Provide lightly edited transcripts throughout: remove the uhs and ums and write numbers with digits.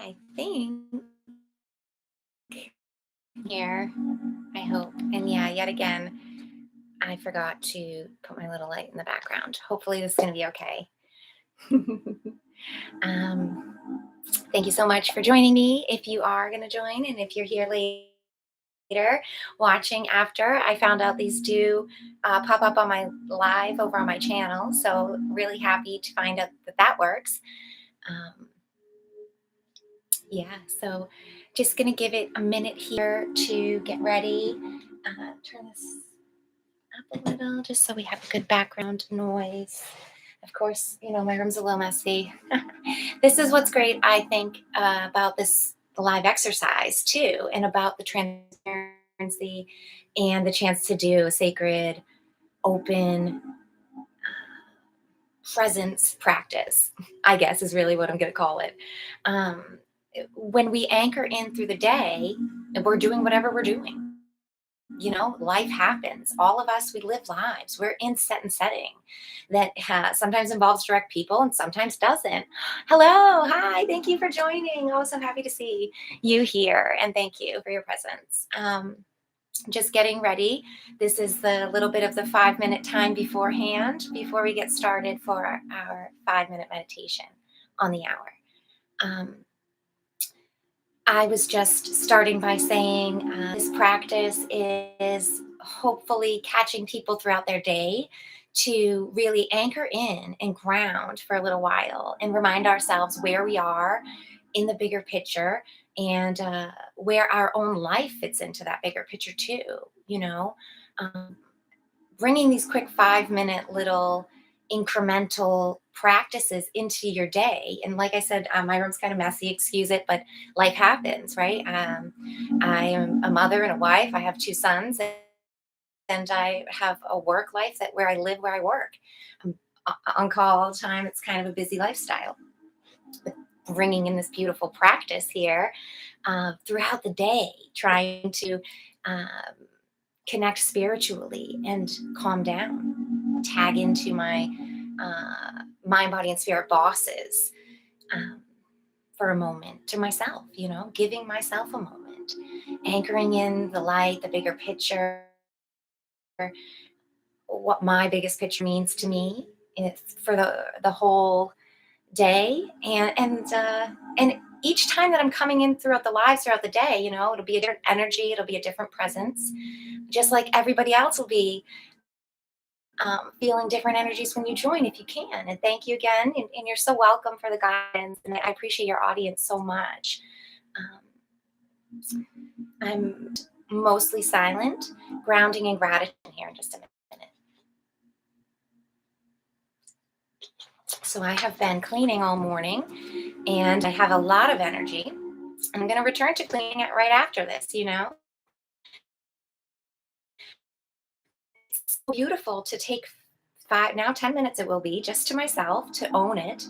I think here, I hope. And yeah, yet again, I forgot to put my little light in the background. Hopefully, this is going to be okay. um, Thank you so much for joining me. If you are going to join, and if you're here later watching after, I found out these do pop up on my live over on my channel. So, really happy to find out that that works. Um, Yeah, so just gonna give it a minute here to get ready. Turn this up a little just so we have a good background noise. Of course, my room's a little messy. This is what's great, I think, about this live exercise too, and about the transparency and the chance to do a sacred, open presence practice, I guess is really what I'm going to call it. Um, when we anchor in through the day, we're doing whatever we're doing. Life happens. All of us, we live lives. We're in set and setting that sometimes involves direct people and sometimes doesn't. Hello, hi, thank you for joining. Oh, so happy to see you here, and thank you for your presence. Just getting ready. This is the little bit of the 5 minute time beforehand before we get started for our 5 minute meditation on the hour. Um, I was just starting by saying this practice is hopefully catching people throughout their day to really anchor in and ground for a little while and remind ourselves where we are in the bigger picture and where our own life fits into that bigger picture too. You know, um, Bringing these quick 5 minute little incremental practices into your day. And like I said, my room's kind of messy, excuse it, but life happens, right? I am a mother and a wife. I have two sons, and I have a work life that where I live, where I work. I'm on call all the time. It's kind of a busy lifestyle. But bringing in this beautiful practice here throughout the day, trying to um, connect spiritually and calm down, tag into my mind, body, and spirit bosses um, for a moment to myself, giving myself a moment, anchoring in the light, the bigger picture, what my biggest picture means to me it's for the whole day. And each time that I'm coming in throughout the lives throughout the day, it'll be a different energy, it'll be a different presence, just like everybody else will be feeling different energies when you join if you can. And thank you again. And you're so welcome for the guidance. And I appreciate your audience so much. I'm mostly silent, grounding and gratitude here in just a minute. So I have been cleaning all morning and I have a lot of energy. I'm going to return to cleaning it right after this. It's so beautiful to take 10 minutes it will be just to myself to own it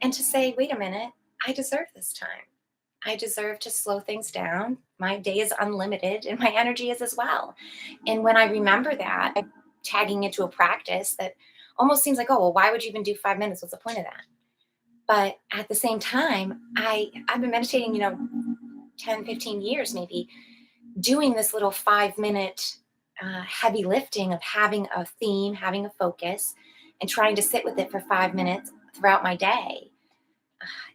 and to say, wait a minute, I deserve this time. I deserve to slow things down. My day is unlimited and my energy is as well. And when I remember that, I'm tagging into a practice that almost seems like, oh, well, why would you even do 5 minutes? What's the point of that? But at the same time, I've been meditating, 10, 15 years maybe, doing this little 5 minute heavy lifting of having a theme, having a focus, and trying to sit with it for 5 minutes throughout my day.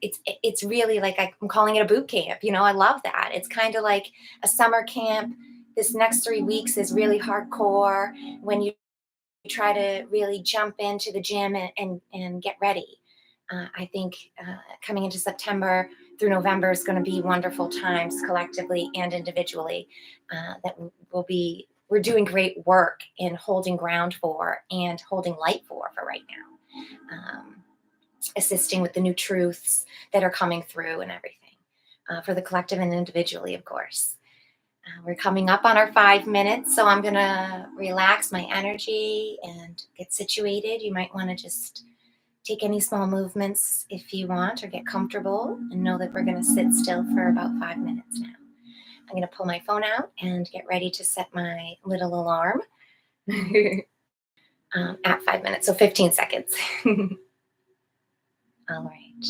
It's really like I'm calling it a boot camp. I love that. It's kind of like a summer camp. This next 3 weeks is really hardcore when you try to really jump into the gym and get ready. I think coming into September through November is going to be wonderful times collectively and individually that we're doing great work in holding ground for and holding light for right now. Assisting with the new truths that are coming through and everything for the collective and individually, of course. We're coming up on our 5 minutes, so I'm going to relax my energy and get situated. You might want to just take any small movements if you want or get comfortable and know that we're going to sit still for about 5 minutes now. I'm going to pull my phone out and get ready to set my little alarm at 5 minutes, so 15 seconds. All right.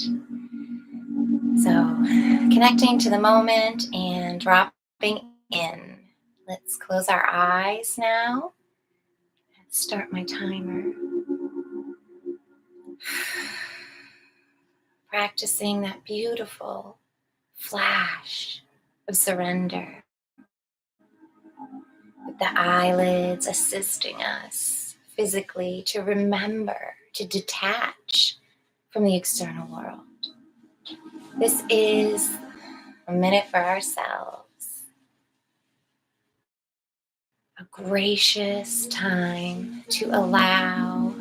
So, connecting to the moment and dropping in. Let's close our eyes now. Start my timer. Practicing that beautiful flash of surrender, with the eyelids assisting us physically to remember to detach from the external world. This is a minute for ourselves, a gracious time to allow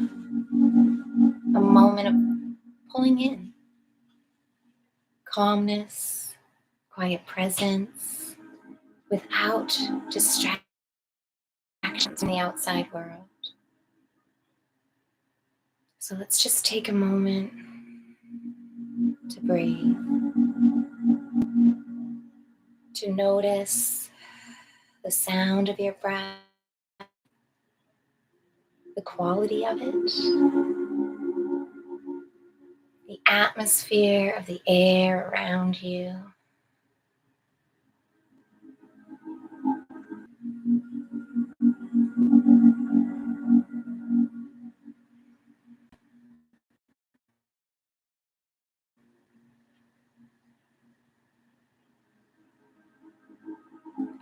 a moment of pulling in calmness, quiet presence, without distractions from the outside world. So let's just take a moment to breathe, to notice the sound of your breath, the quality of it, the atmosphere of the air around you.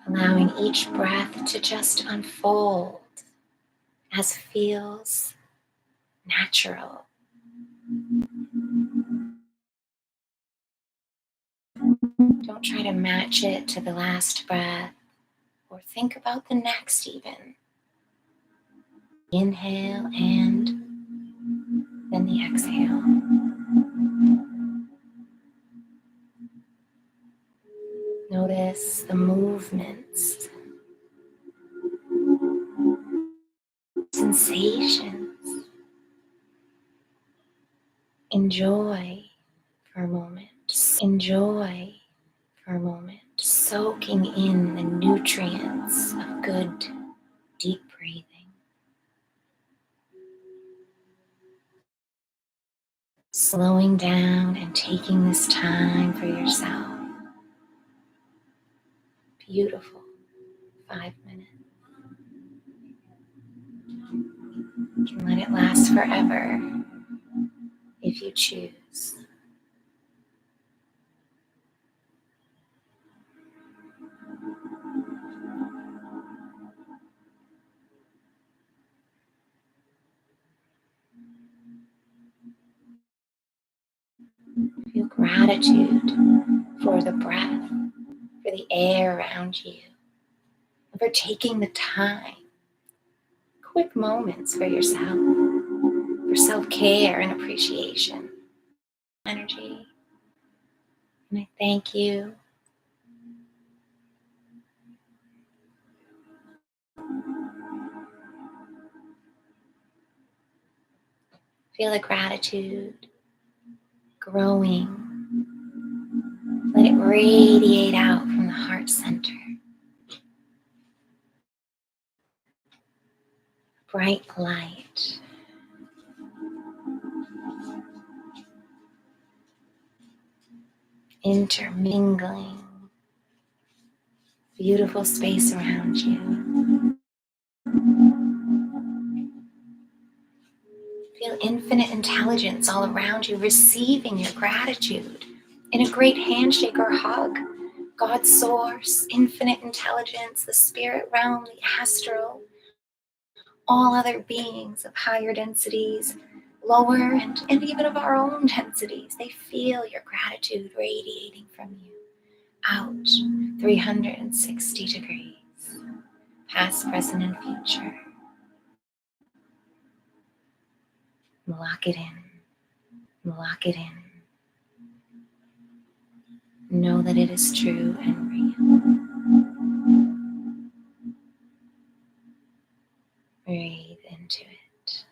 Allowing each breath to just unfold as feels natural. Don't try to match it to the last breath or think about the next even. Inhale and then the exhale. Notice the movements, sensations. Enjoy for a moment. Enjoy for a moment. Soaking in the nutrients of good, deep breathing. Slowing down and taking this time for yourself. Beautiful 5 minutes. You can let it last forever if you choose. Feel gratitude for the breath, for the air around you, and for taking the time. Quick moments for yourself, for self-care and appreciation. Energy. And I thank you. Feel the gratitude growing. Let it radiate out from the heart center. Bright light. Intermingling. Beautiful space around you. Feel infinite intelligence all around you, receiving your gratitude in a great handshake or hug. God's source, infinite intelligence, the spirit realm, the astral, all other beings of higher densities, lower, and even of our own densities. They feel your gratitude radiating from you out 360 degrees, past, present, and future. Lock it in. Lock it in. Know that it is true and real. Breathe into it.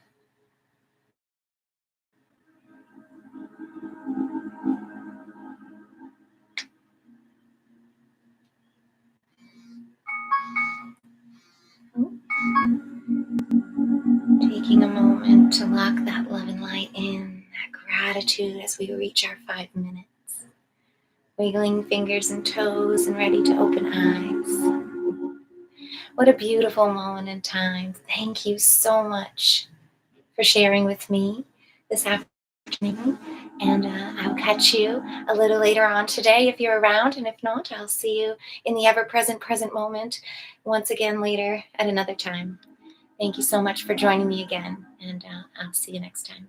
Taking a moment to lock that love and light in, that gratitude as we reach our 5 minutes. wiggling fingers and toes and ready to open eyes. What a beautiful moment in time. Thank you so much for sharing with me this afternoon. And I'll catch you a little later on today if you're around. And if not, I'll see you in the ever present moment once again later at another time. Thank you so much for joining me again. And I'll see you next time.